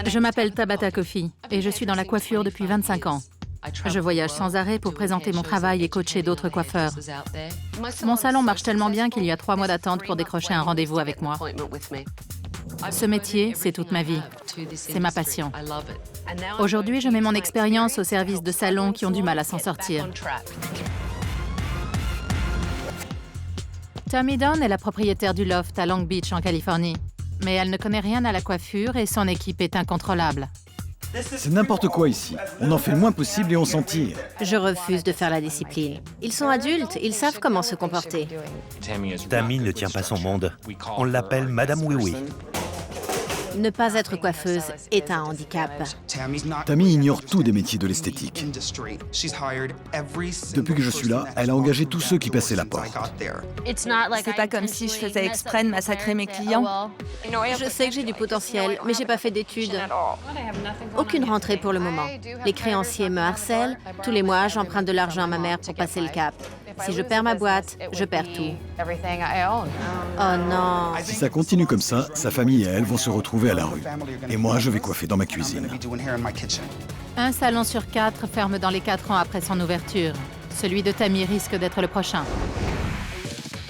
Je m'appelle Tabata Coffey et je suis dans la coiffure depuis 25 ans. Je voyage sans arrêt pour présenter mon travail et coacher d'autres coiffeurs. Mon salon marche tellement bien qu'il y a 3 mois d'attente pour décrocher un rendez-vous avec moi. Ce métier, c'est toute ma vie. C'est ma passion. Aujourd'hui, je mets mon expérience au service de salons qui ont du mal à s'en sortir. Tammy Dawn est la propriétaire du loft à Long Beach, en Californie. Mais elle ne connaît rien à la coiffure et son équipe est incontrôlable. C'est n'importe quoi ici. On en fait le moins possible et on s'en tire. Je refuse de faire la discipline. Ils sont adultes, ils savent comment se comporter. Tammy ne tient pas son monde. On l'appelle Madame Oui-Oui. Ne pas être coiffeuse est un handicap. Tammy ignore tout des métiers de l'esthétique. Depuis que je suis là, elle a engagé tous ceux qui passaient la porte. C'est pas comme si je faisais exprès de massacrer mes clients. Je sais que j'ai du potentiel, mais j'ai pas fait d'études. Aucune rentrée pour le moment. Les créanciers me harcèlent. Tous les mois, j'emprunte de l'argent à ma mère pour passer le cap. Si je perds ma boîte, je perds tout. Oh non. Si ça continue comme ça, sa famille et elle vont se retrouver à la rue. Et moi, je vais coiffer dans ma cuisine. Un salon sur 4 ferme dans les 4 ans après son ouverture. Celui de Tammy risque d'être le prochain.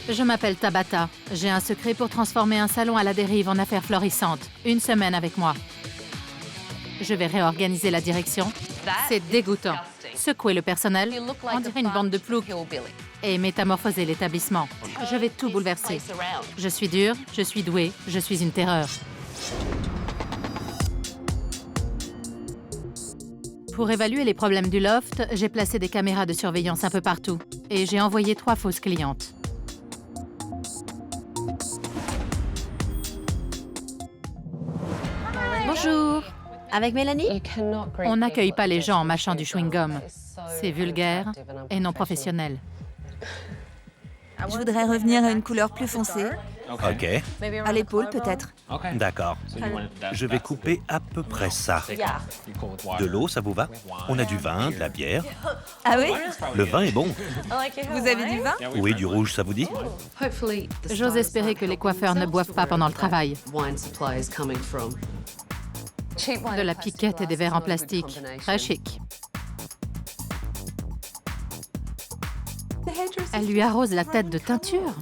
Je m'appelle Tabata. J'ai un secret pour transformer un salon à la dérive en affaires florissantes. Une semaine avec moi. Je vais réorganiser la direction. C'est dégoûtant. Secouer le personnel, on dirait une bande de ploucs, et métamorphoser l'établissement. Je vais tout bouleverser. Je suis dure, je suis douée, je suis une terreur. Pour évaluer les problèmes du loft, j'ai placé des caméras de surveillance un peu partout et j'ai envoyé 3 fausses clientes. Bonjour. Avec Mélanie? On n'accueille pas les gens en mâchant du chewing-gum. C'est vulgaire et non professionnel. Je voudrais revenir à une couleur plus foncée. OK, À l'épaule, peut-être. d'accord. Je vais couper à peu près ça. De l'eau, ça vous va? On a du vin, de la bière. Ah oui? Le vin est bon. Vous avez du vin? Oui, du rouge, ça vous dit? J'ose espérer que les coiffeurs ne boivent pas pendant le travail. De la piquette et des verres en plastique. Très chic. Elle lui arrose la tête de teinture.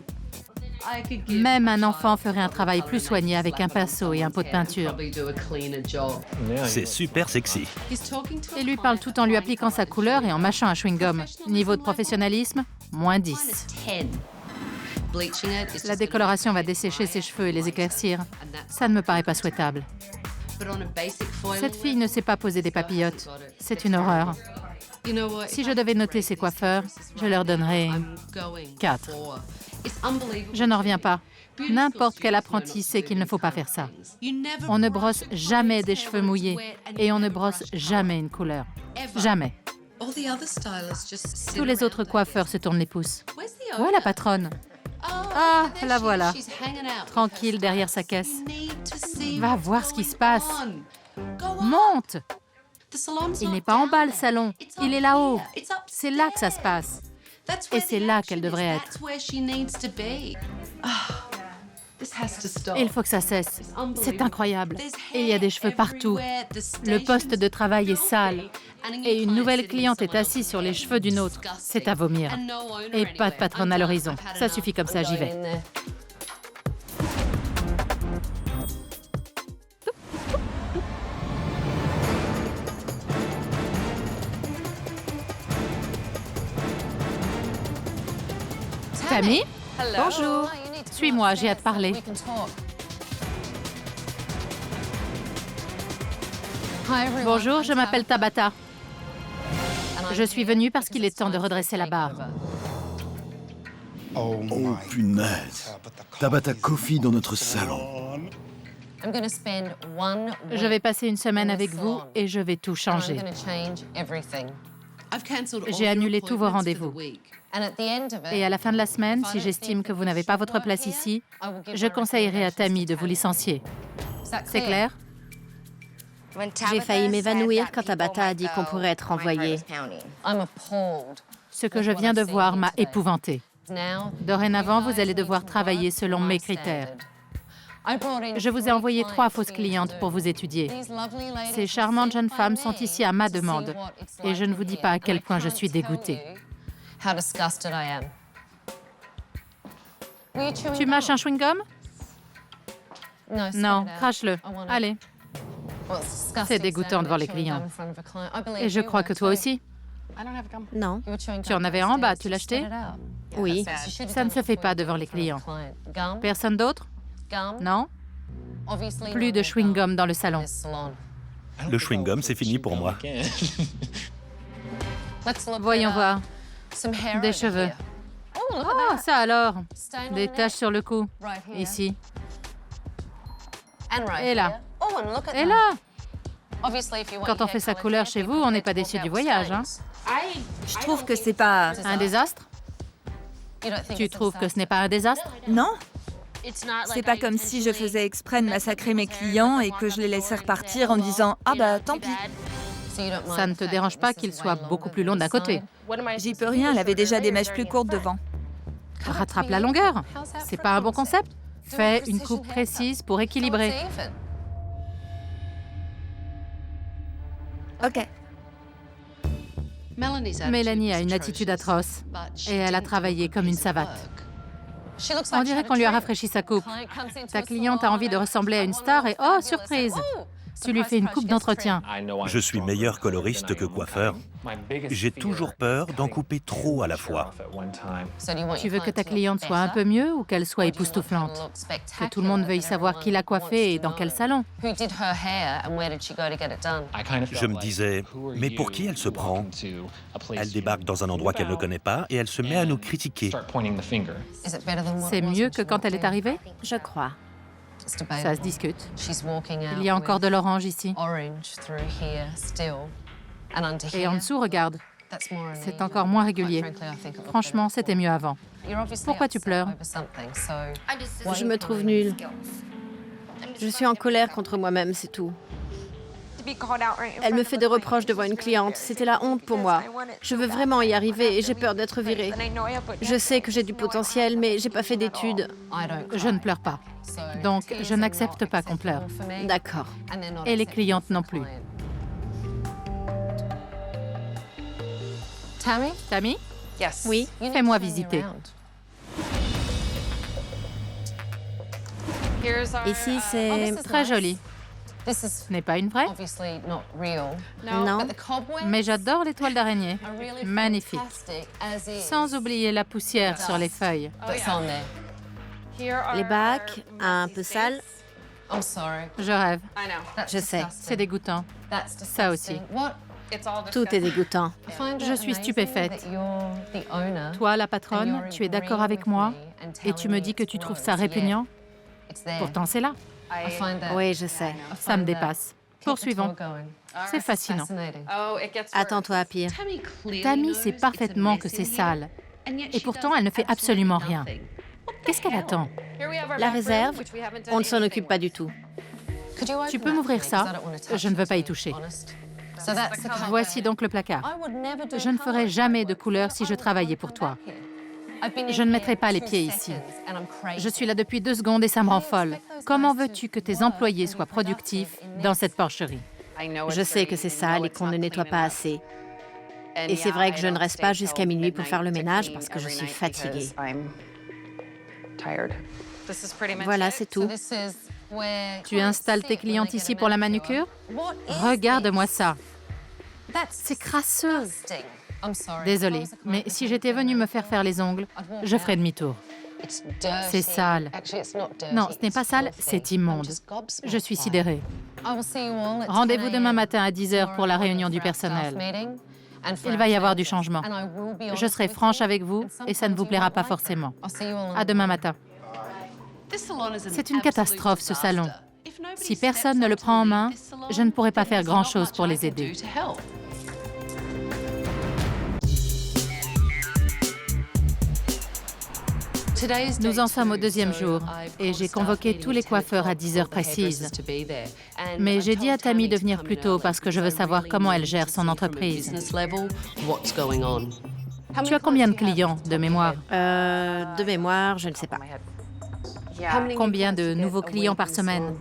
Même un enfant ferait un travail plus soigné avec un pinceau et un pot de peinture. C'est super sexy. Et lui parle tout en lui appliquant sa couleur et en mâchant un chewing-gum. Niveau de professionnalisme, -10. La décoloration va dessécher ses cheveux et les éclaircir. Ça ne me paraît pas souhaitable. Cette fille ne sait pas poser des papillotes. C'est une horreur. Si je devais noter ces coiffeurs, je leur donnerais 4. Je n'en reviens pas. N'importe quel apprenti sait qu'il ne faut pas faire ça. On ne brosse jamais des cheveux mouillés et on ne brosse jamais une couleur. Jamais. Tous les autres coiffeurs se tournent les pouces. Où est la patronne? Ah, la voilà. Tranquille derrière sa caisse. Va voir ce qui se passe. Monte! Il n'est pas en bas, le salon. Il est là-haut. C'est là que ça se passe. Et c'est là qu'elle devrait être. Il faut que ça cesse. C'est incroyable. Il y a des cheveux partout. Le poste de travail est sale. Et une nouvelle cliente est assise sur les cheveux d'une autre. C'est à vomir. Et pas de patronne à l'horizon. Ça suffit comme ça, j'y vais. Tammy? Bonjour. Suis-moi, j'ai hâte de parler. Bonjour, je m'appelle Tabata. Je suis venue parce qu'il est temps de redresser la barre. Oh punaise. Tabata Coffey dans notre salon. Je vais passer une semaine avec vous et je vais tout changer. J'ai annulé tous vos rendez-vous. Et à la fin de la semaine, si j'estime que vous n'avez pas votre place ici, je conseillerais à Tammy de vous licencier. C'est clair? J'ai failli m'évanouir quand Tabata a dit qu'on pourrait être renvoyé. Ce que je viens de voir m'a épouvantée. Dorénavant, vous allez devoir travailler selon mes critères. Je vous ai envoyé 3 fausses clientes pour vous étudier. Ces charmantes jeunes femmes sont ici à ma demande. Et je ne vous dis pas à quel point je suis dégoûtée. Tu mâches un chewing-gum? Non, crache-le. Allez. C'est dégoûtant devant les clients. Et je crois que toi aussi. Non. Tu en avais un en bas, tu l'as acheté? Oui. Ça ne se fait pas devant les clients. Personne d'autre? Non? Plus de chewing-gum dans le salon. Le chewing-gum, c'est fini pour moi. Voyons voir. Des cheveux. Oh, ça alors. Des taches sur le cou. Ici. Et là. Et là. Quand on fait sa couleur chez vous, on n'est pas déçu du voyage, hein? Je trouve que c'est pas... Un désastre? Tu trouves que ce n'est pas un désastre? Non? C'est pas comme si je faisais exprès de massacrer mes clients et que je les laissais repartir en disant « Ah bah, tant pis ». Ça ne te dérange pas qu'il soit beaucoup plus long d'un côté? J'y peux rien, elle avait déjà des mèches plus courtes devant. Rattrape la longueur. C'est pas un bon concept? Fais une coupe précise pour équilibrer. Ok. Mélanie a une attitude atroce et elle a travaillé comme une savate. On dirait qu'on lui a rafraîchi sa coupe. Ta cliente a envie de ressembler à une star et oh, surprise! Tu lui fais une coupe d'entretien. Je suis meilleur coloriste que coiffeur. J'ai toujours peur d'en couper trop à la fois. Tu veux que ta cliente soit un peu mieux ou qu'elle soit époustouflante? Que tout le monde veuille savoir qui l'a coiffée et dans quel salon? Je me disais, mais pour qui elle se prend? Elle débarque dans un endroit qu'elle ne connaît pas et elle se met à nous critiquer. C'est mieux que quand elle est arrivée? Je crois. Ça se discute. Il y a encore de l'orange ici. Et en dessous, regarde. C'est encore moins régulier. Franchement, c'était mieux avant. Pourquoi tu pleures? Je me trouve nulle. Je suis en colère contre moi-même, c'est tout. Elle me fait des reproches devant une cliente. C'était la honte pour moi. Je veux vraiment y arriver et j'ai peur d'être virée. Je sais que j'ai du potentiel, mais j'ai pas fait d'études. Je ne pleure pas. Donc, je n'accepte pas qu'on pleure. D'accord. Et les clientes non plus. Tammy? Oui. Fais-moi visiter. Ici, c'est... Très joli. Ce n'est pas une vraie? Non. Mais j'adore les toiles d'araignée. Magnifique. Sans oublier la poussière sur les feuilles. Les bacs, un peu sales. Je rêve. Je sais. C'est dégoûtant. Ça aussi. Tout est dégoûtant. Je suis stupéfaite. Toi, la patronne, tu es d'accord avec moi et tu me dis que tu trouves ça répugnant? Pourtant, c'est là. Oui, je sais. Ça me dépasse. Poursuivons. C'est fascinant. Attends-toi à pire. Tammy sait parfaitement que c'est sale. Et pourtant, elle ne fait absolument rien. Qu'est-ce qu'elle attend? La réserve, on ne s'en occupe pas du tout. Tu peux m'ouvrir ça? Je ne veux pas y toucher. Voici donc le placard. Je ne ferai jamais de couleur si je travaillais pour toi. Je ne mettrai pas les pieds ici. Je suis là depuis 2 secondes et ça me rend folle. Comment veux-tu que tes employés soient productifs dans cette porcherie? Je sais que c'est sale et qu'on ne nettoie pas assez. Et c'est vrai que je ne reste pas jusqu'à minuit pour faire le ménage parce que je suis fatiguée. Voilà, c'est tout. Tu installes tes clientes ici pour la manucure? Regarde-moi ça. C'est crasseux. Désolée, mais si j'étais venue me faire les ongles, je ferais demi-tour. C'est sale. Non, ce n'est pas sale, c'est immonde. Je suis sidérée. Rendez-vous demain matin à 10h pour la réunion du personnel. Il va y avoir du changement. Je serai franche avec vous et ça ne vous plaira pas forcément. À demain matin. C'est une catastrophe, ce salon. Si personne ne le prend en main, je ne pourrai pas faire grand-chose pour les aider. Nous en sommes au 2e jour et j'ai convoqué tous les coiffeurs à 10 heures précises. Mais j'ai dit à Tammy de venir plus tôt parce que je veux savoir comment elle gère son entreprise. Tu as combien de clients, de mémoire? De mémoire, je ne sais pas. Combien de nouveaux clients par semaine?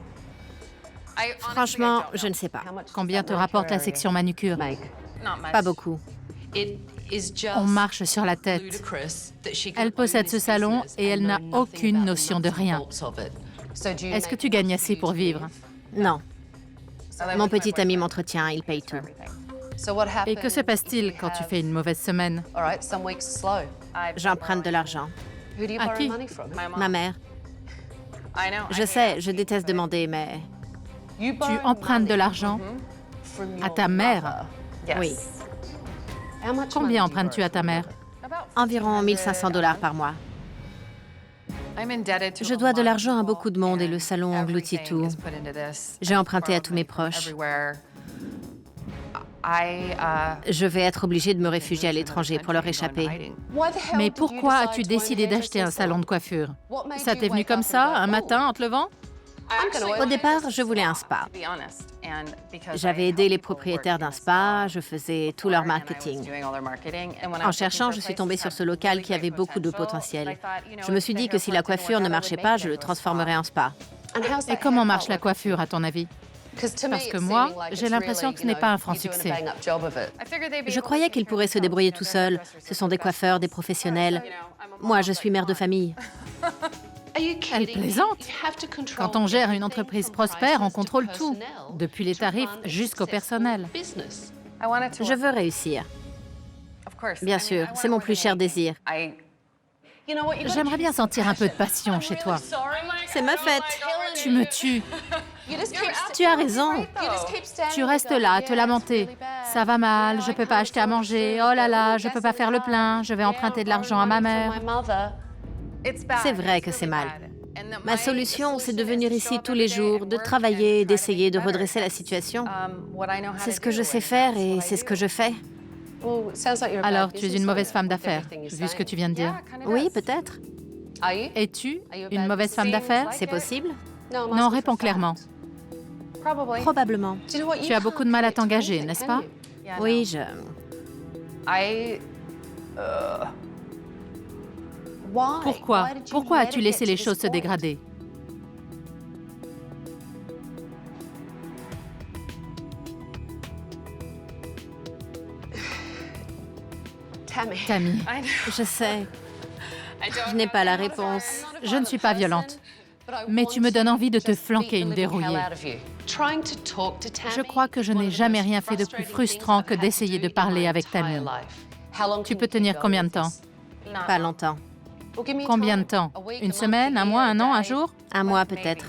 Franchement, je ne sais pas. Combien te rapporte la section manucure? Pas beaucoup. On marche sur la tête. Elle possède ce salon et elle n'a aucune notion de rien. Est-ce que tu gagnes assez pour vivre? Non. Mon petit ami m'entretient, il paye tout. Et que se passe-t-il quand tu fais une mauvaise semaine? J'emprunte de l'argent. À qui? Ma mère. Je sais, je déteste demander, mais... Tu empruntes de l'argent à ta mère? Oui. Combien empruntes-tu à ta mère? Environ 1500 $ par mois. Je dois de l'argent à beaucoup de monde et le salon engloutit tout. J'ai emprunté à tous mes proches. Je vais être obligée de me réfugier à l'étranger pour leur échapper. Mais pourquoi as-tu décidé d'acheter un salon de coiffure? Ça t'est venu comme ça, un matin, en te levant? Au départ, je voulais un spa. J'avais aidé les propriétaires d'un spa, je faisais tout leur marketing. En cherchant, je suis tombée sur ce local qui avait beaucoup de potentiel. Je me suis dit que si la coiffure ne marchait pas, je le transformerais en spa. Et comment marche la coiffure, à ton avis? Parce que moi, j'ai l'impression que ce n'est pas un franc succès. Je croyais qu'ils pourraient se débrouiller tout seuls. Ce sont des coiffeurs, des professionnels. Moi, je suis mère de famille. Elle plaisante. Quand on gère une entreprise prospère, on contrôle tout, depuis les tarifs jusqu'au personnel. Je veux réussir. Bien sûr, c'est mon plus cher désir. J'aimerais bien sentir un peu de passion chez toi. C'est ma fête. Tu me tues. Tu as raison. Tu restes là à te lamenter. Ça va mal, je peux pas acheter à manger. Oh là là, je peux pas faire le plein. Je vais emprunter de l'argent à ma mère. C'est vrai que c'est mal. Ma solution, c'est de venir ici tous les jours, de travailler, d'essayer de redresser la situation. C'est ce que je sais faire et c'est ce que je fais. Alors, tu es une mauvaise femme d'affaires, vu ce que tu viens de dire. Oui, peut-être. Es-tu une mauvaise femme d'affaires? C'est possible? Non, réponds clairement. Probablement. Tu as beaucoup de mal à t'engager, n'est-ce pas? Oui, Pourquoi? Pourquoi as-tu laissé les choses se dégrader? Tammy, je sais. Je n'ai pas la réponse. je ne suis pas violente, mais tu me donnes envie de te flanquer une dérouillée. Je crois que je n'ai jamais rien fait de plus frustrant que d'essayer de parler avec Tammy. Tu peux tenir combien de temps? Pas longtemps. Combien de temps? Une semaine, un mois, un an, un jour? Un mois peut-être.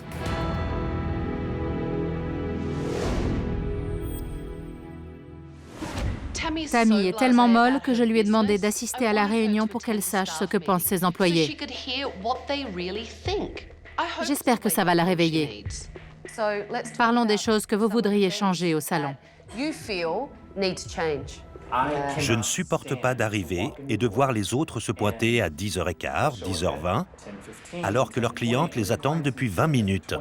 Tammy est tellement molle que je lui ai demandé d'assister à la réunion pour qu'elle sache ce que pensent ses employés. J'espère que ça va la réveiller. Parlons des choses que vous voudriez changer au salon. Je ne supporte pas d'arriver et de voir les autres se pointer à 10h15, 10h20, alors que leurs clientes les attendent depuis 20 minutes.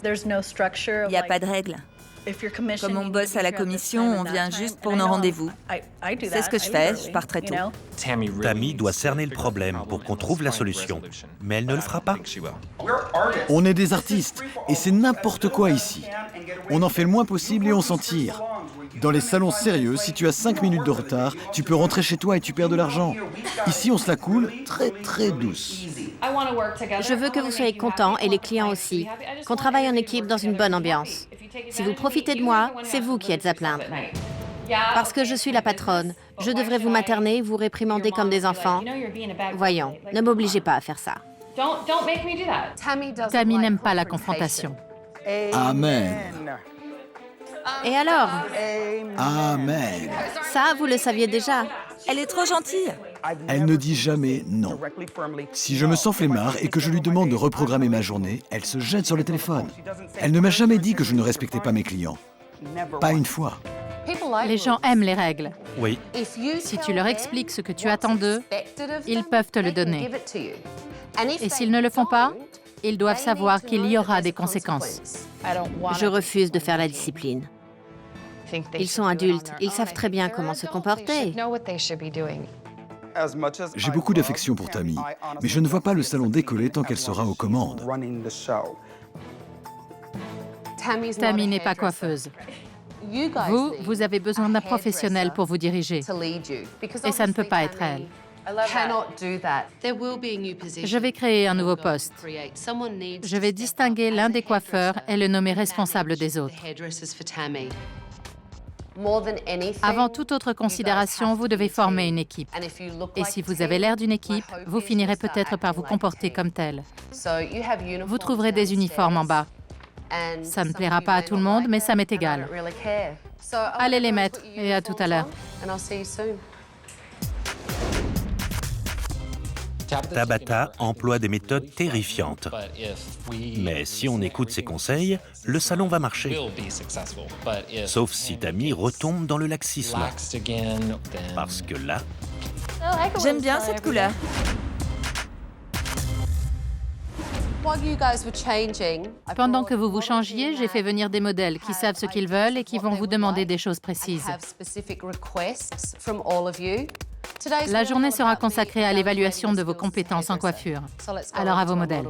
Il n'y a pas de règle. Comme on bosse à la commission, on vient juste pour nos rendez-vous. C'est ce que je fais, je pars très tôt. Tammy doit cerner le problème pour qu'on trouve la solution, mais elle ne le fera pas. On est des artistes et c'est n'importe quoi ici. On en fait le moins possible et on s'en tire. Dans les salons sérieux, si tu as 5 minutes de retard, tu peux rentrer chez toi et tu perds de l'argent. Ici, on se la coule très très douce. Je veux que vous soyez contents et les clients aussi. Qu'on travaille en équipe dans une bonne ambiance. Si vous profitez de moi, c'est vous qui êtes à plaindre. Parce que je suis la patronne. Je devrais vous materner, vous réprimander comme des enfants. Voyons, ne m'obligez pas à faire ça. Tammy n'aime pas la confrontation. Amen. Et alors? Amen. Ça, vous le saviez déjà. Elle est trop gentille. Elle ne dit jamais non. Si je me sens flemmard et que je lui demande de reprogrammer ma journée, elle se jette sur le téléphone. Elle ne m'a jamais dit que je ne respectais pas mes clients. Pas une fois. Les gens aiment les règles. Oui, Si tu leur expliques ce que tu attends d'eux, ils peuvent te le donner. Et s'ils ne le font pas, ils doivent savoir qu'il y aura des conséquences. Je refuse de faire la discipline. Ils sont adultes, ils savent très bien comment se comporter. J'ai beaucoup d'affection pour Tammy, mais je ne vois pas le salon décoller tant qu'elle sera aux commandes. Tammy n'est pas coiffeuse. Vous avez besoin d'un professionnel pour vous diriger. Et ça ne peut pas être elle. Je vais créer un nouveau poste. Je vais distinguer l'un des coiffeurs et le nommer responsable des autres. Avant toute autre considération, vous devez former une équipe. Et si vous avez l'air d'une équipe, vous finirez peut-être par vous comporter comme tel. Vous trouverez des uniformes en bas. Ça ne plaira pas à tout le monde, mais ça m'est égal. Allez les mettre, et à tout à l'heure. Tabata emploie des méthodes terrifiantes. Mais si on écoute ses conseils, le salon va marcher. Sauf si Tammy retombe dans le laxisme. Parce que là, J'aime bien cette couleur. Pendant que vous vous changiez, j'ai fait venir des modèles qui savent ce qu'ils veulent et qui vont vous demander des choses précises. La journée sera consacrée à l'évaluation de vos compétences en coiffure. Alors à vos modèles.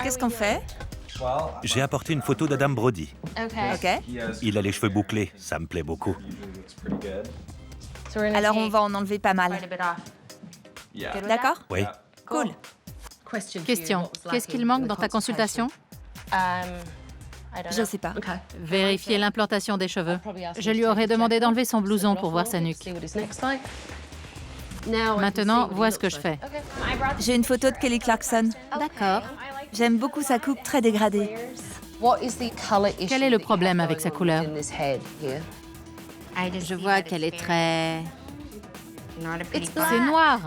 Qu'est-ce qu'on fait? j'ai apporté une photo d'Adam Brody. OK. Il a les cheveux bouclés, ça me plaît beaucoup. Alors on va en enlever pas mal. D'accord? Oui. Cool. Question. Qu'est-ce qu'il manque dans ta consultation? Je sais pas. Vérifier l'implantation des cheveux. Je lui aurais demandé d'enlever son blouson pour voir sa nuque. Maintenant, vois ce que je fais. J'ai une photo de Kelly Clarkson. D'accord. J'aime beaucoup sa coupe très dégradée. Quel est le problème avec sa couleur? Je vois qu'elle est très... C'est noir.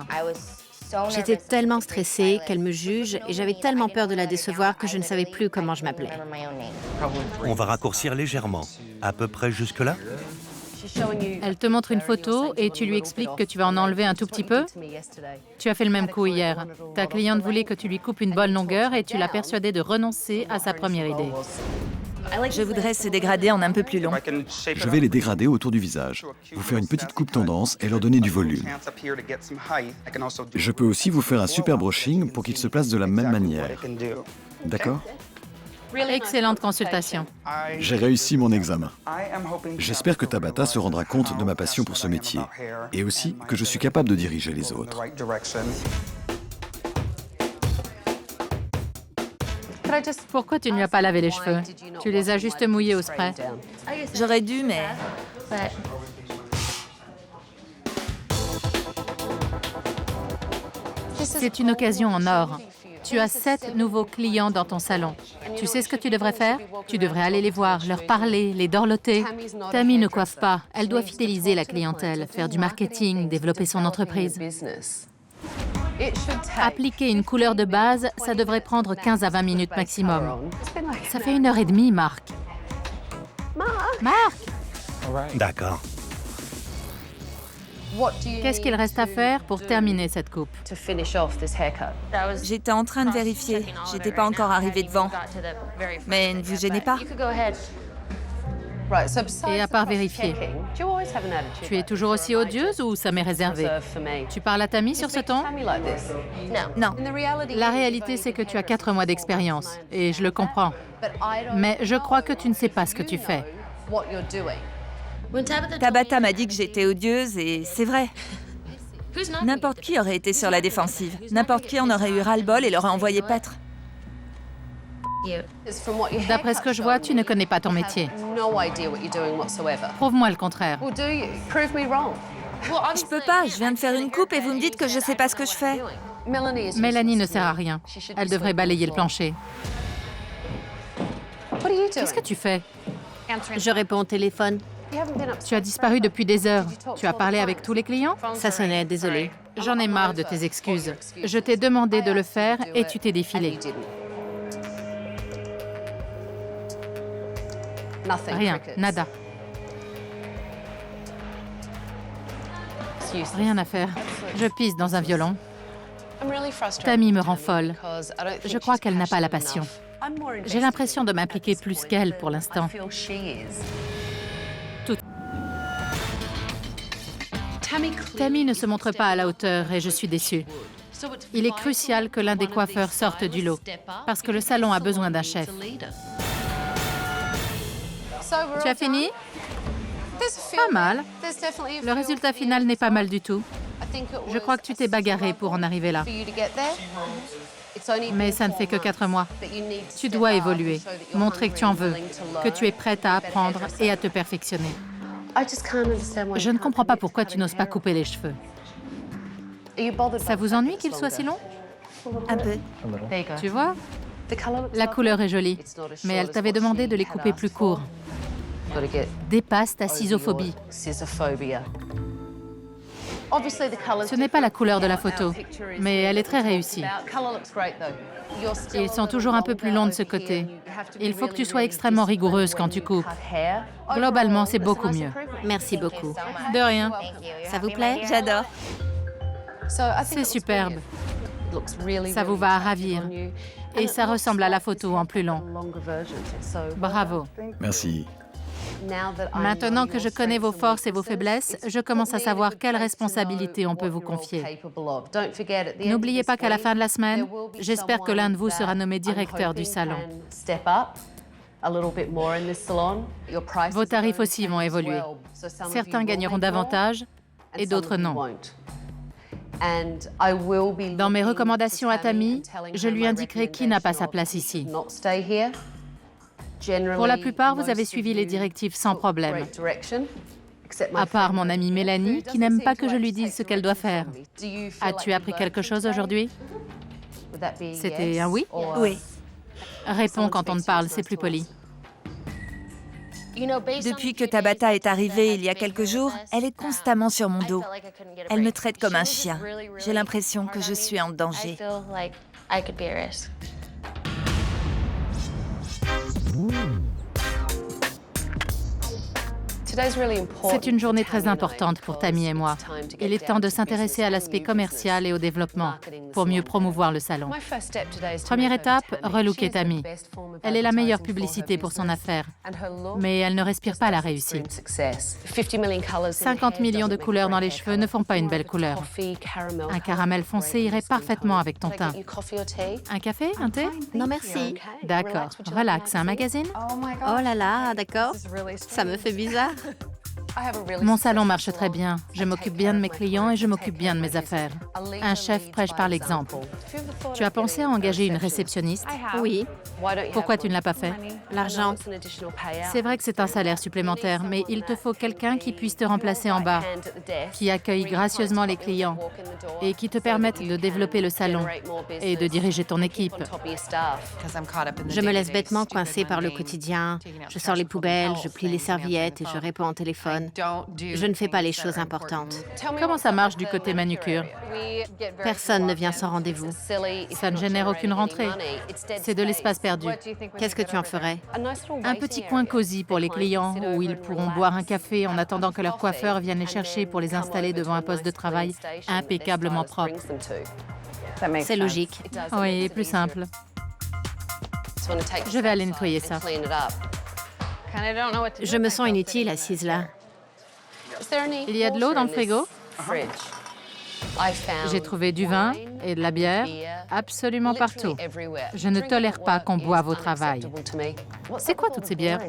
J'étais tellement stressée qu'elle me juge et j'avais tellement peur de la décevoir que je ne savais plus comment je m'appelais. On va raccourcir légèrement. À peu près jusque-là. Elle te montre une photo et tu lui expliques que tu vas en enlever un tout petit peu. Tu as fait le même coup hier. Ta cliente voulait que tu lui coupes une bonne longueur et tu l'as persuadée de renoncer à sa première idée. Je voudrais se dégrader en un peu plus long. Je vais les dégrader autour du visage, vous faire une petite coupe tendance et leur donner du volume. Je peux aussi vous faire un super brushing pour qu'ils se placent de la même manière. D'accord? Excellente consultation. J'ai réussi mon examen. J'espère que Tabata se rendra compte de ma passion pour ce métier et aussi que je suis capable de diriger les autres. Pourquoi tu ne lui as pas lavé les cheveux? Tu les as juste mouillés au spray. J'aurais dû, mais... C'est une occasion en or. Tu as 7 nouveaux clients dans ton salon. Tu sais ce que tu devrais faire? Tu devrais aller les voir, leur parler, les dorloter. Tammy ne coiffe pas. Elle doit fidéliser la clientèle, faire du marketing, développer son entreprise. Appliquer une couleur de base, ça devrait prendre 15 à 20 minutes maximum. Ça fait 1h30, Marc. Marc! D'accord. Qu'est-ce qu'il reste à faire pour terminer cette coupe? J'étais en train de vérifier. J'étais pas encore arrivée devant. Mais ne vous gênez pas. Et à part vérifier, tu es toujours aussi odieuse ou ça m'est réservé? Tu parles à Tammy sur ce ton? Non. La réalité, c'est que tu as 4 mois d'expérience, et je le comprends. Mais je crois que tu ne sais pas ce que tu fais. Tabata m'a dit que j'étais odieuse et c'est vrai. N'importe qui aurait été sur la défensive. N'importe qui en aurait eu ras-le-bol et l'aurait envoyé paître. D'après ce que je vois, tu ne connais pas ton métier. Prouve-moi le contraire. Je peux pas, je viens de faire une coupe et vous me dites que je sais pas ce que je fais. Mélanie ne sert à rien. Elle devrait balayer le plancher. Qu'est-ce que tu fais? Je réponds au téléphone. Tu as disparu depuis des heures. Tu as parlé avec tous les clients? Ça sonnait, désolée. J'en ai marre de tes excuses. Je t'ai demandé de le faire et tu t'es défilé. Rien, nada. Rien à faire. Je pisse dans un violon. Tammy me rend folle. Je crois qu'elle n'a pas la passion. J'ai l'impression de m'impliquer plus qu'elle pour l'instant. Tammy ne se montre pas à la hauteur et je suis déçue. Il est crucial que l'un des coiffeurs sorte du lot, parce que le salon a besoin d'un chef. Tu as fini? Pas mal. Le résultat final n'est pas mal du tout. Je crois que tu t'es bagarré pour en arriver là. Mais ça ne fait que 4 mois. Tu dois évoluer, montrer que tu en veux, que tu es prête à apprendre et à te perfectionner. Je ne comprends pas pourquoi tu n'oses pas couper les cheveux. Ça vous ennuie qu'il soit si long? Un peu. Tu vois? La couleur est jolie, mais elle t'avait demandé de les couper plus courts. Dépasse ta scisophobie. Ce n'est pas la couleur de la photo, mais elle est très réussie. Ils sont toujours un peu plus longs de ce côté. Il faut que tu sois extrêmement rigoureuse quand tu coupes. Globalement, c'est beaucoup mieux. Merci beaucoup. De rien. Ça vous plaît? J'adore. C'est superbe. Ça vous va à ravir. Et ça ressemble à la photo en plus long. Bravo. Merci. Maintenant que je connais vos forces et vos faiblesses, je commence à savoir quelles responsabilités on peut vous confier. N'oubliez pas qu'à la fin de la semaine, j'espère que l'un de vous sera nommé directeur du salon. Vos tarifs aussi vont évoluer. Certains gagneront davantage et d'autres non. Dans mes recommandations à Tammy, je lui indiquerai qui n'a pas sa place ici. Pour la plupart, vous avez suivi les directives sans problème. À part mon amie Mélanie, qui n'aime pas que je lui dise ce qu'elle doit faire. As-tu appris quelque chose aujourd'hui? C'était un oui? Oui. Réponds quand on te parle, c'est plus poli. Depuis que Tabata est arrivée il y a quelques jours, elle est constamment sur mon dos. Elle me traite comme un chien. J'ai l'impression que je suis en danger. C'est une journée très importante pour Tammy et moi. Il est temps de s'intéresser à l'aspect commercial et au développement pour mieux promouvoir le salon. Première étape, relooker Tammy. Elle est la meilleure publicité pour son affaire, mais elle ne respire pas la réussite. 50 millions de couleurs dans les cheveux ne font pas une belle couleur. Un caramel foncé irait parfaitement avec ton teint. Un café? Un thé? Non, merci. D'accord. Relax, un magazine? Oh là là, d'accord. Ça me fait bizarre. Mon salon marche très bien. Je m'occupe bien de mes clients et je m'occupe bien de mes affaires. Un chef prêche par l'exemple. Tu as pensé à engager une réceptionniste? Oui. Pourquoi tu ne l'as pas fait? L'argent. C'est vrai que c'est un salaire supplémentaire, mais il te faut quelqu'un qui puisse te remplacer en bas, qui accueille gracieusement les clients et qui te permette de développer le salon et de diriger ton équipe. Je me laisse bêtement coincer par le quotidien. Je sors les poubelles, je plie les serviettes et je réponds au téléphone. Je ne fais pas les choses importantes. Comment ça marche du côté manucure? Personne ne vient sans rendez-vous. Ça ne génère aucune rentrée. C'est de l'espace perdu. Qu'est-ce que tu en ferais? Un petit coin cosy pour les clients où ils pourront boire un café en attendant que leur coiffeur vienne les chercher pour les installer devant un poste de travail impeccablement propre. C'est logique. Oui, plus simple. Je vais aller nettoyer ça. Je me sens inutile assise là. Il y a de l'eau dans le frigo? J'ai trouvé du vin et de la bière absolument partout. Je ne tolère pas qu'on boive au travail. C'est quoi toutes ces bières?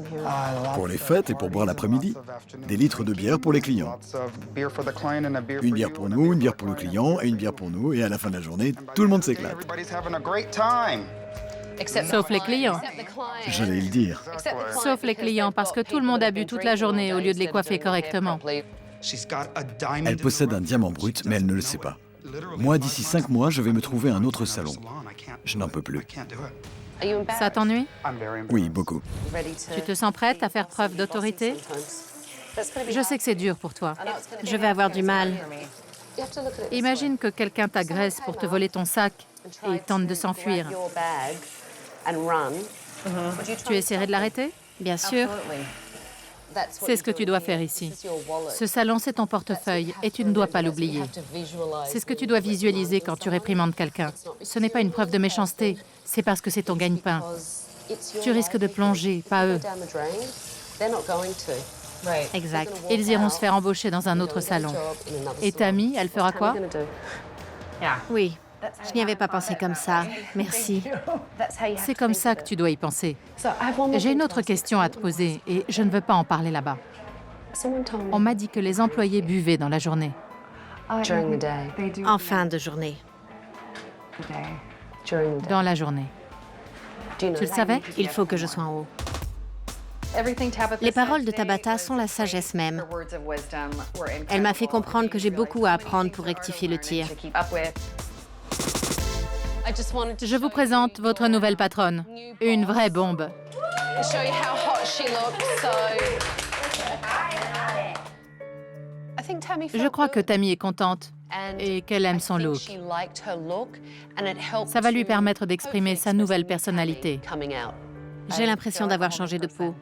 Pour les fêtes et pour boire l'après-midi. Des litres de bière pour les clients. Une bière pour nous, une bière pour le client et une bière pour nous. Et à la fin de la journée, tout le monde s'éclate. Sauf les clients. J'allais le dire. Sauf les clients, parce que tout le monde a bu toute la journée au lieu de les coiffer correctement. Elle possède un diamant brut, mais elle ne le sait pas. Moi, d'ici 5 mois, je vais me trouver un autre salon. Je n'en peux plus. Ça t'ennuie? Oui, beaucoup. Tu te sens prête à faire preuve d'autorité? Je sais que c'est dur pour toi. Je vais avoir du mal. Imagine que quelqu'un t'agresse pour te voler ton sac et tente de s'enfuir. Tu essaierais de l'arrêter? Bien sûr. C'est ce que tu dois faire ici. Ce salon, c'est ton portefeuille et tu ne dois pas l'oublier. C'est ce que tu dois visualiser quand tu réprimandes quelqu'un. Ce n'est pas une preuve de méchanceté, c'est parce que c'est ton gagne-pain. Tu risques de plonger, pas eux. Exact. Ils iront se faire embaucher dans un autre salon. Et Tammy, elle fera quoi? Oui, je n'y avais pas pensé comme ça. Merci. C'est comme ça que tu dois y penser. J'ai une autre question à te poser et je ne veux pas en parler là-bas. On m'a dit que les employés buvaient dans la journée. En fin de journée. Dans la journée. Tu le savais? Il faut que je sois en haut. Les paroles de Tabata sont la sagesse même. Elle m'a fait comprendre que j'ai beaucoup à apprendre pour rectifier le tir. Je vous présente votre nouvelle patronne. Une vraie bombe. Je crois que Tammy est contente et qu'elle aime son look. Ça va lui permettre d'exprimer sa nouvelle personnalité. J'ai l'impression d'avoir changé de peau.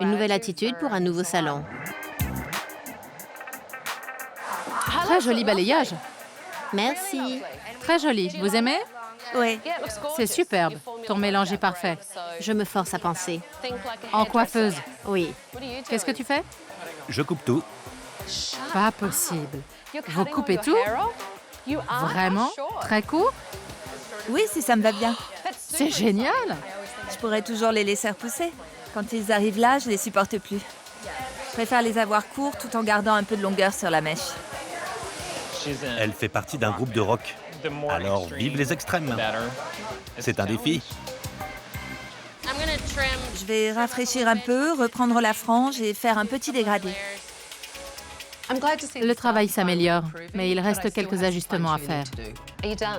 Une nouvelle attitude pour un nouveau salon. Très joli balayage. Merci. Très joli. Vous aimez? Oui, C'est superbe. Ton mélange est parfait. je me force à penser. En coiffeuse. Oui. Qu'est-ce que tu fais? Je coupe tout. Pas possible. Vous coupez tout? Vraiment? Très court? Oui, si ça me va bien. C'est génial! Je pourrais toujours les laisser repousser. Quand ils arrivent là, je les supporte plus. Je préfère les avoir courts tout en gardant un peu de longueur sur la mèche. Elle fait partie d'un groupe de rock. Alors vive les extrêmes. C'est un défi. Je vais rafraîchir un peu, reprendre la frange et faire un petit dégradé. Le travail s'améliore, mais il reste quelques ajustements à faire.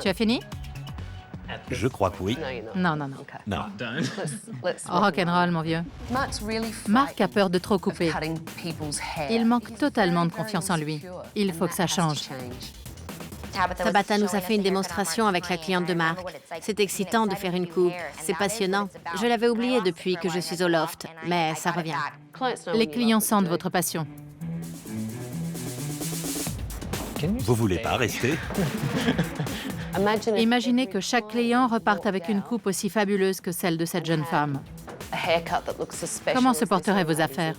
Tu as fini? Je crois que oui. Non, non, non. Non. Rock'n'roll, mon vieux. Marc a peur de trop couper. Il manque totalement de confiance en lui. Il faut que ça change. Tabata nous a fait une démonstration avec la cliente de Marc. C'est excitant de faire une coupe. C'est passionnant. Je l'avais oublié depuis que je suis au loft, mais ça revient. Les clients sentent votre passion. Vous voulez pas rester? Imaginez que chaque client reparte avec une coupe aussi fabuleuse que celle de cette jeune femme. Comment se porteraient vos affaires?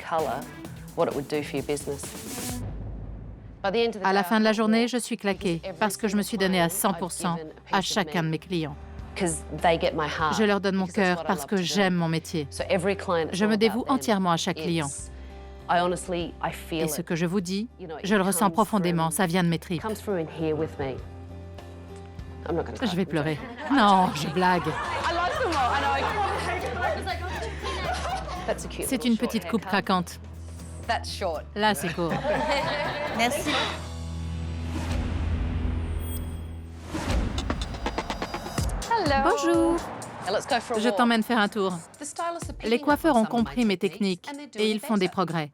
À la fin de la journée, je suis claquée parce que je me suis donnée à 100% à chacun de mes clients. Je leur donne mon cœur parce que j'aime mon métier. Je me dévoue entièrement à chaque client. Et ce que je vous dis, je le ressens profondément, ça vient de mes tripes. Je vais pleurer. Non, je blague. C'est une petite coupe craquante. Là, c'est court. Merci. Bonjour. Je t'emmène faire un tour. Les coiffeurs ont compris mes techniques et ils font des progrès.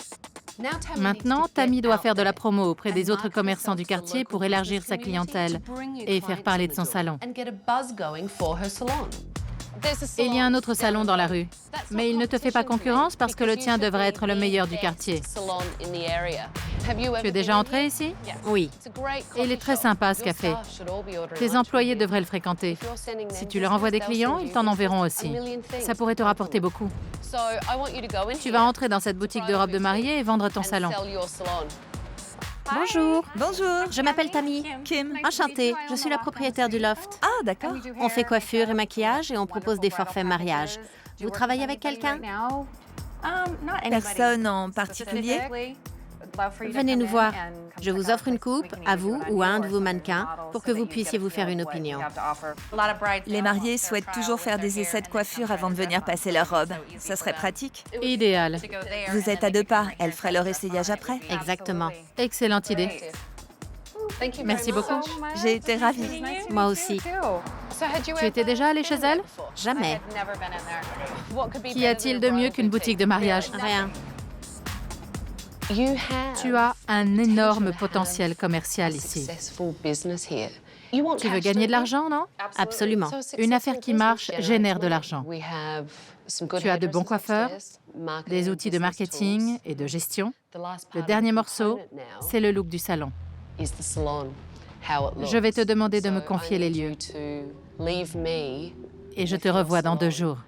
Maintenant, Tammy doit faire de la promo auprès des autres commerçants du quartier pour élargir sa clientèle et faire parler de son salon. Il y a un autre salon dans la rue, mais il ne te fait pas concurrence parce que le tien devrait être le meilleur du quartier. Tu es déjà entré ici? Oui. Et il est très sympa ce café. Tes employés devraient le fréquenter. Si tu leur envoies des clients, ils t'en enverront aussi. Ça pourrait te rapporter beaucoup. Tu vas entrer dans cette boutique de robes de mariée et vendre ton salon. Bonjour. Bonjour. Je m'appelle Tammy. Kim. Enchantée, je suis la propriétaire du loft. Ah, d'accord. On fait coiffure et maquillage et on propose des forfaits mariage. Vous travaillez avec quelqu'un? Personne en particulier? Venez nous voir. Je vous offre une coupe, à vous ou à un de vos mannequins, pour que vous puissiez vous faire une opinion. Les mariés souhaitent toujours faire des essais de coiffure avant de venir passer leur robe. Ça serait pratique. Idéal. Vous êtes à 2 pas. Elles feraient leur essayage après. Exactement. Excellente idée. Merci beaucoup. J'ai été ravie. Moi aussi. Tu étais déjà allée chez elle? Jamais. Qu'y a-t-il de mieux qu'une boutique de mariage? Rien. Tu as un énorme potentiel commercial ici. Tu veux gagner de l'argent, non? Absolument. Une affaire qui marche génère de l'argent. Tu as de bons coiffeurs, des outils de marketing et de gestion. Le dernier morceau, c'est le look du salon. Je vais te demander de me confier les lieux. Et je te revois dans 2 jours.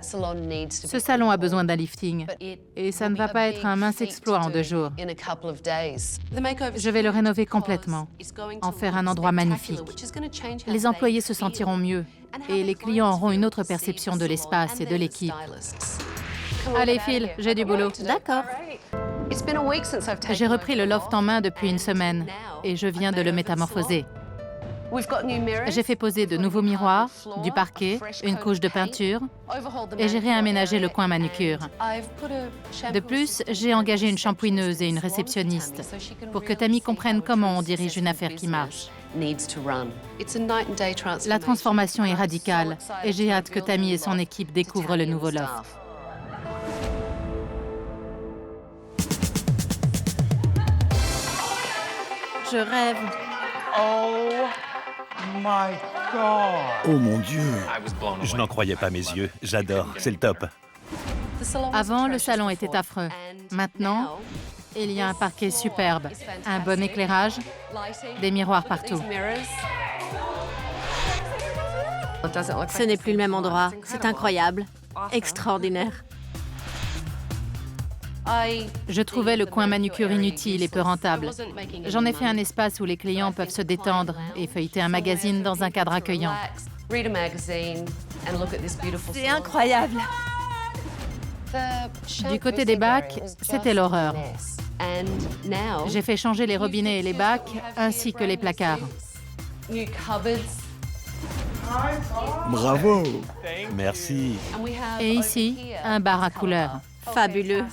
Ce salon a besoin d'un lifting et ça ne va pas être un mince exploit en 2 jours. Je vais le rénover complètement, en faire un endroit magnifique. Les employés se sentiront mieux et les clients auront une autre perception de l'espace et de l'équipe. Allez, Phil, j'ai du boulot. D'accord. J'ai repris le loft en main depuis 1 semaine et je viens de le métamorphoser. J'ai fait poser de nouveaux miroirs, du parquet, une couche de peinture et j'ai réaménagé le coin manucure. De plus, j'ai engagé une shampooineuse et une réceptionniste pour que Tammy comprenne comment on dirige une affaire qui marche. La transformation est radicale et j'ai hâte que Tammy et son équipe découvrent le nouveau loft. Je rêve. Oh mon Dieu! Je n'en croyais pas mes yeux. J'adore, c'est le top. Avant, le salon était affreux. Maintenant, il y a un parquet superbe, un bon éclairage, des miroirs partout. Ce n'est plus le même endroit. C'est incroyable. Extraordinaire. Je trouvais le coin manucure inutile et peu rentable. J'en ai fait un espace où les clients peuvent se détendre et feuilleter un magazine dans un cadre accueillant. C'est incroyable. Du côté des bacs, c'était l'horreur. J'ai fait changer les robinets et les bacs, ainsi que les placards. Bravo! Merci. Et ici, un bar à couleurs. Fabuleux.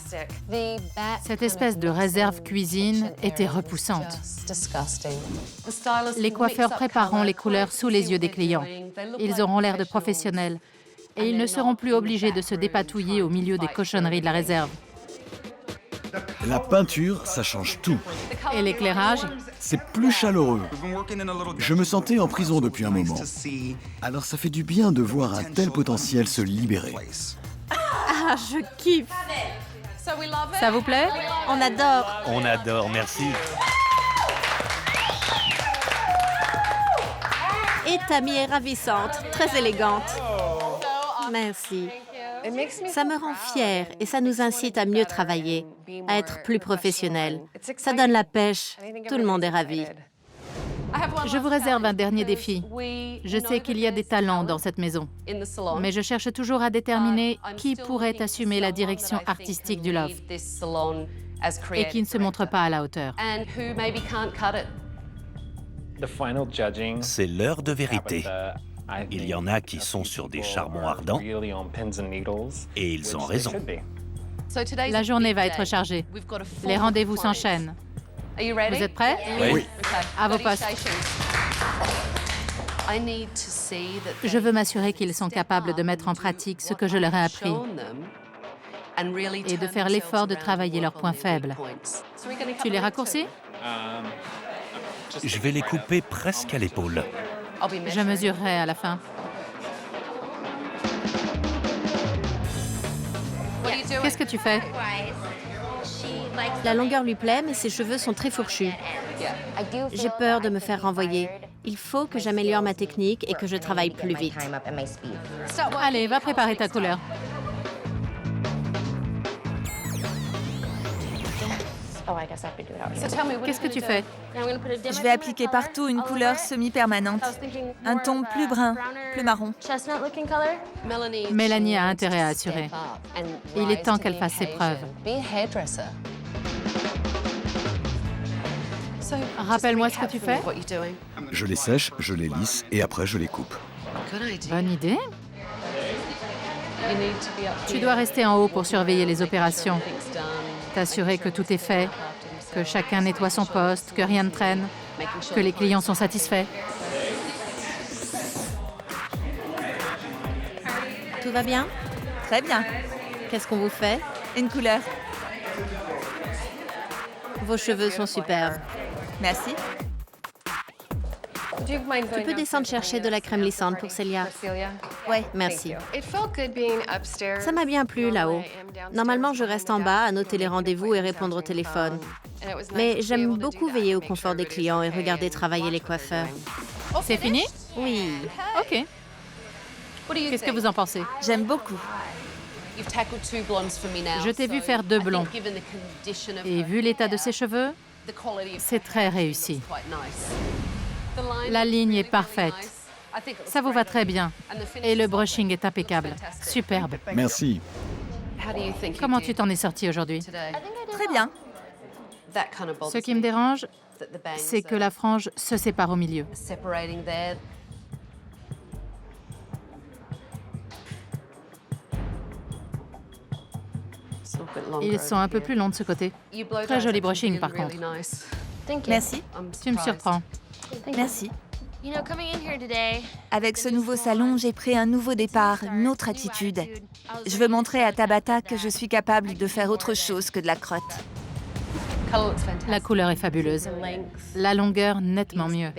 Cette espèce de réserve cuisine était repoussante. Les coiffeurs prépareront les couleurs sous les yeux des clients. Ils auront l'air de professionnels et ils ne seront plus obligés de se dépatouiller au milieu des cochonneries de la réserve. La peinture, ça change tout. Et l'éclairage, C'est plus chaleureux. Je me sentais en prison depuis un moment. Alors ça fait du bien de voir un tel potentiel se libérer. Ah, je kiffe. ça vous plaît? On adore. On adore, merci. Et Tammy est ravissante, très élégante. Merci. Ça me rend fière et ça nous incite à mieux travailler, à être plus professionnels. Ça donne la pêche. Tout le monde est ravi. Je vous réserve un dernier défi. Je sais qu'il y a des talents dans cette maison, mais je cherche toujours à déterminer qui pourrait assumer la direction artistique du loft et qui ne se montre pas à la hauteur. C'est l'heure de vérité. Il y en a qui sont sur des charbons ardents et ils ont raison. La journée va être chargée. Les rendez-vous s'enchaînent. Vous êtes prêts? Oui. À vos postes. Je veux m'assurer qu'ils sont capables de mettre en pratique ce que je leur ai appris et de faire l'effort de travailler leurs points faibles. Tu les raccourcis? Je vais les couper presque à l'épaule. Je mesurerai à la fin. Qu'est-ce que tu fais? La longueur lui plaît, mais ses cheveux sont très fourchus. J'ai peur de me faire renvoyer. Il faut que j'améliore ma technique et que je travaille plus vite. Allez, va préparer ta couleur. Qu'est-ce que tu fais? Je vais appliquer partout une couleur semi-permanente. Un ton plus brun, plus marron. Mélanie a intérêt à assurer. Il est temps qu'elle fasse ses preuves. Rappelle-moi ce que tu fais. Je les sèche, je les lisse et après je les coupe. Bonne idée. Tu dois rester en haut pour surveiller les opérations. T'assurer que tout est fait, que chacun nettoie son poste, que rien ne traîne, que les clients sont satisfaits. Tout va bien? Très bien. Qu'est-ce qu'on vous fait? Une couleur. Vos cheveux sont superbes. Merci. Tu peux descendre chercher de la crème lissante pour Célia? Ouais. Merci. Ça m'a bien plu là-haut. Normalement, je reste en bas à noter les rendez-vous et répondre au téléphone. Mais j'aime beaucoup veiller au confort des clients et regarder travailler les coiffeurs. C'est fini? Oui. OK. Qu'est-ce que vous en pensez? J'aime beaucoup. Je t'ai vu faire 2 blonds. Et vu l'état de ses cheveux, c'est très réussi. La ligne est parfaite. Ça vous va très bien. Et le brushing est impeccable. Superbe. Merci. Comment tu t'en es sorti aujourd'hui? Très bien. Ce qui me dérange, c'est que la frange se sépare au milieu. Ils sont un peu plus longs de ce côté. Très joli brushing, par contre. Merci. Tu me surprends. Merci. Avec ce nouveau salon, j'ai pris un nouveau départ, une autre attitude. Je veux montrer à Tabata que je suis capable de faire autre chose que de la crotte. La couleur est fabuleuse. La longueur, nettement mieux.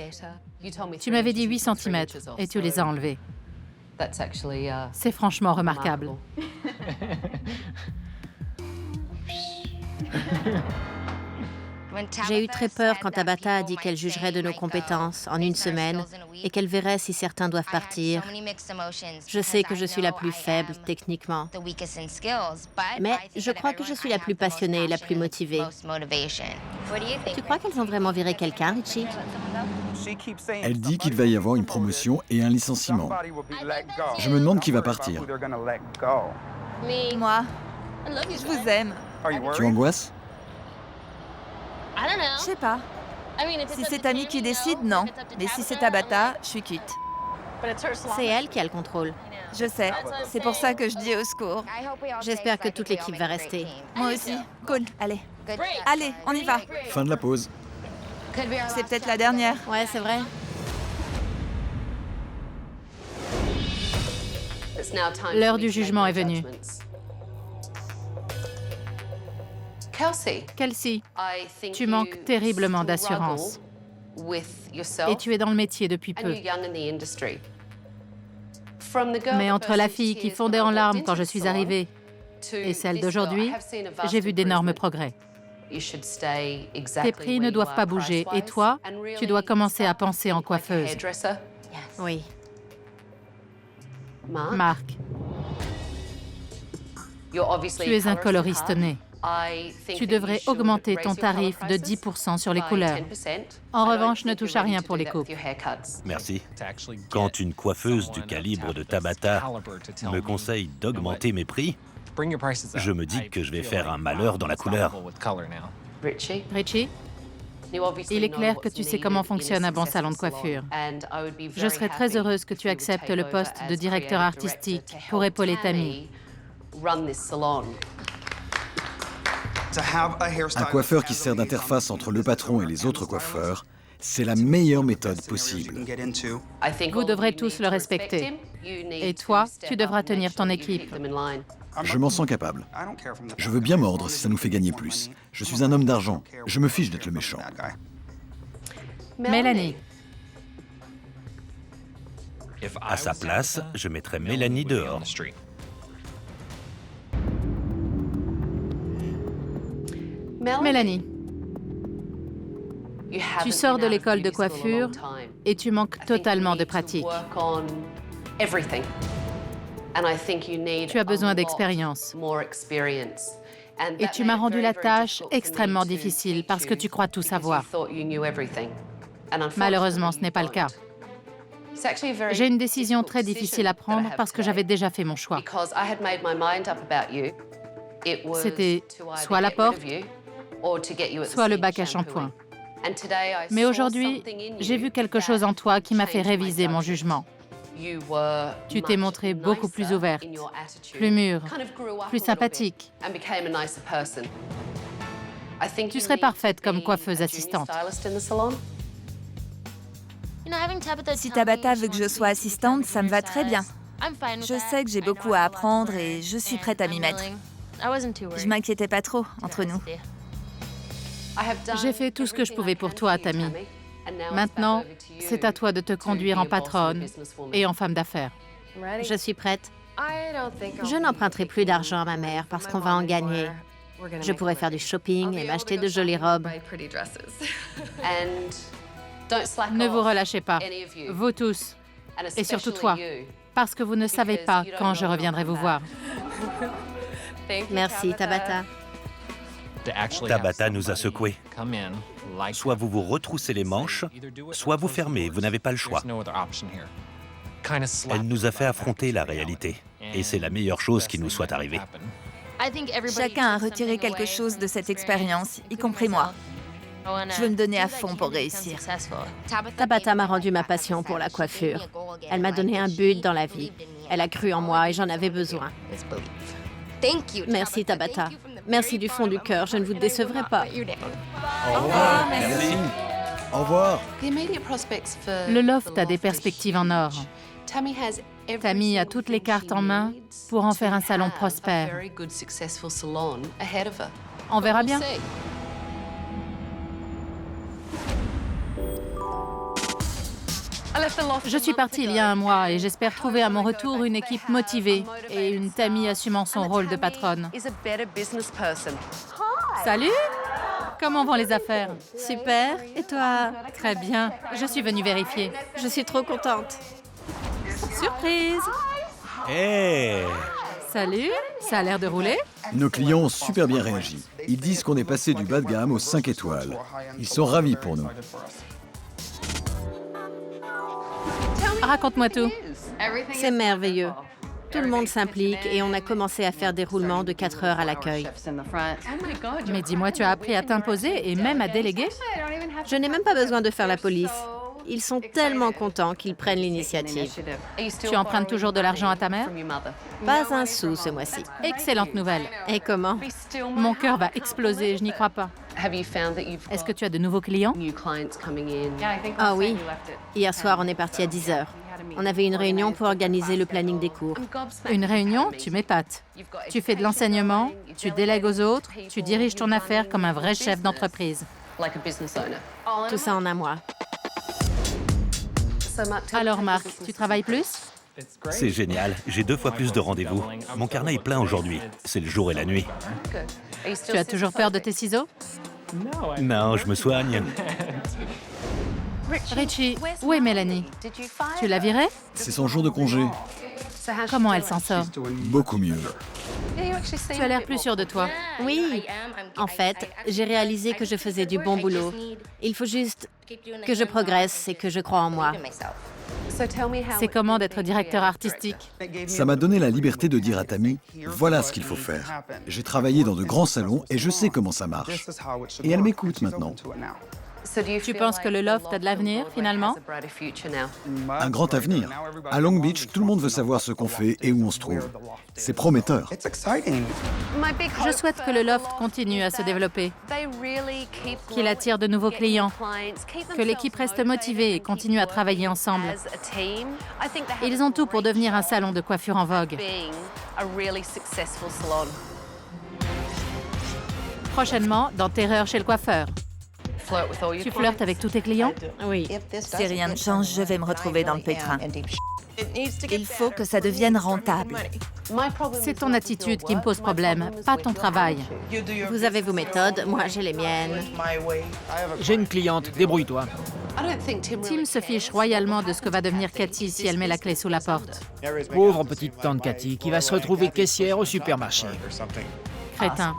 Tu m'avais dit 8 cm et tu les as enlevés. C'est franchement remarquable. J'ai eu très peur quand Tabata a dit qu'elle jugerait de nos compétences en une semaine et qu'elle verrait si certains doivent partir. Je sais que je suis la plus faible techniquement, mais je crois que je suis la plus passionnée et la plus motivée. Tu crois qu'elles ont vraiment viré quelqu'un, Richie? Elle dit qu'il va y avoir une promotion et un licenciement. Je me demande qui va partir. Moi, je vous aime. Tu angoisses? Je sais pas. Si c'est Tammy qui décide, non. Mais si c'est Tabata, je suis quitte. C'est elle qui a le contrôle. Je sais. C'est pour ça que je dis au secours. J'espère que toute l'équipe va rester. Moi aussi. Cool. Allez. Allez, on y va. Fin de la pause. C'est peut-être la dernière. Ouais, c'est vrai. L'heure du jugement est venue. Kelsey, tu manques terriblement d'assurance. Et tu es dans le métier depuis peu. Mais entre la fille qui fondait en larmes quand je suis arrivée et celle d'aujourd'hui, j'ai vu d'énormes progrès. Tes prix ne doivent pas bouger et toi, tu dois commencer à penser en coiffeuse. Oui. Marc, tu es un coloriste né. Tu devrais augmenter ton tarif de 10% sur les couleurs. En revanche, ne touche à rien pour les coupes. Merci. Quand une coiffeuse du calibre de Tabata me conseille d'augmenter mes prix, je me dis que je vais faire un malheur dans la couleur. Richie, il est clair que tu sais comment fonctionne un bon salon de coiffure. Je serais très heureuse que tu acceptes le poste de directeur artistique pour épauler Tammy. Un coiffeur qui sert d'interface entre le patron et les autres coiffeurs, c'est la meilleure méthode possible. Vous devrez tous le respecter. Et toi, tu devras tenir ton équipe. Je m'en sens capable. Je veux bien mordre si ça nous fait gagner plus. Je suis un homme d'argent. Je me fiche d'être le méchant. Mélanie, À sa place, je mettrais Mélanie dehors. Mélanie, tu sors de l'école de coiffure et tu manques totalement de pratique. Tu as besoin d'expérience. Et tu m'as rendu la tâche extrêmement difficile parce que tu crois tout savoir. Malheureusement, ce n'est pas le cas. J'ai une décision très difficile à prendre parce que j'avais déjà fait mon choix. C'était soit la porte, soit le bac à shampoing. Mais aujourd'hui, j'ai vu quelque chose en toi qui m'a fait réviser mon jugement. Tu t'es montrée beaucoup plus ouverte, plus mûre, plus sympathique. Tu serais parfaite comme coiffeuse assistante. Si Tabata veut que je sois assistante, ça me va très bien. Je sais que j'ai beaucoup à apprendre et je suis prête à m'y mettre. Je m'inquiétais pas trop entre nous. J'ai fait tout ce que je pouvais pour toi, Tammy. Maintenant, c'est à toi de te conduire en patronne et en femme d'affaires. Je suis prête. Je n'emprunterai plus d'argent à ma mère parce qu'on va en gagner. Je pourrai faire du shopping et m'acheter de jolies robes. Ne vous relâchez pas, vous tous, et surtout toi. Parce que vous ne savez pas quand je reviendrai vous voir. Merci, Tabata. Tabata nous a secoués. Soit vous vous retroussez les manches, soit vous fermez, vous n'avez pas le choix. Elle nous a fait affronter la réalité. Et c'est la meilleure chose qui nous soit arrivée. Chacun a retiré quelque chose de cette expérience, y compris moi. Je veux me donner à fond pour réussir. Tabata m'a rendu ma passion pour la coiffure. Elle m'a donné un but dans la vie. Elle a cru en moi et j'en avais besoin. Merci, Tabata. Merci du fond du cœur, je ne vous décevrai pas. Au revoir. Merci. Au revoir. Le loft a des perspectives en or. Tammy a toutes les cartes en main pour en faire un salon prospère. On verra bien. Je suis partie il y a un mois et j'espère trouver à mon retour une équipe motivée et une Tammy assumant son rôle de patronne. Salut! Comment vont les affaires? Super. Et toi? Très bien. Je suis venue vérifier. Je suis trop contente. Surprise! Hé! Salut! Ça a l'air de rouler? Nos clients ont super bien réagi. Ils disent qu'on est passé du bas de gamme aux 5 étoiles. Ils sont ravis pour nous. Raconte-moi tout. C'est merveilleux. Tout le monde s'implique et on a commencé à faire des roulements de 4 heures à l'accueil. Mais dis-moi, tu as appris à t'imposer et même à déléguer? Je n'ai même pas besoin de faire la police. Ils sont tellement contents qu'ils prennent l'initiative. Tu empruntes toujours de l'argent à ta mère? Pas un sou ce mois-ci. Excellente nouvelle. Et comment? Mon cœur va exploser, je n'y crois pas. Est-ce que tu as de nouveaux clients? Ah oui. Hier soir, on est parti à 10 heures. On avait une réunion pour organiser le planning des cours. Une réunion, tu m'épates. Tu fais de l'enseignement, tu délègues aux autres, tu diriges ton affaire comme un vrai chef d'entreprise. Tout ça en un mois. Alors Marc, tu travailles plus? C'est génial, j'ai 2 fois plus de rendez-vous. Mon carnet est plein aujourd'hui. C'est le jour et la nuit. Tu as toujours peur de tes ciseaux? Non, je me soigne. Richie, où est Mélanie? Tu l'as virée? C'est son jour de congé. Comment elle s'en sort? Beaucoup mieux. Tu as l'air plus sûr de toi. Oui. En fait, j'ai réalisé que je faisais du bon boulot. Il faut juste que je progresse et que je croie en moi. C'est comment d'être directeur artistique? Ça m'a donné la liberté de dire à Tammy, voilà ce qu'il faut faire. J'ai travaillé dans de grands salons et je sais comment ça marche. Et elle m'écoute maintenant. Tu penses que le loft a de l'avenir, finalement? Un grand avenir. À Long Beach, tout le monde veut savoir ce qu'on fait et où on se trouve. C'est prometteur. Je souhaite que le loft continue à se développer, qu'il attire de nouveaux clients, que l'équipe reste motivée et continue à travailler ensemble. Ils ont tout pour devenir un salon de coiffure en vogue. Prochainement, dans Terreur chez le coiffeur. Tu flirtes avec tous tes clients? Oui. Si rien ne change, je vais me retrouver dans le pétrin. Il faut que ça devienne rentable. C'est ton attitude qui me pose problème, pas ton travail. Vous avez vos méthodes, moi j'ai les miennes. J'ai une cliente, débrouille-toi. Tim se fiche royalement de ce que va devenir Cathy si elle met la clé sous la porte. Pauvre petite tante Cathy qui va se retrouver caissière au supermarché. Crétin.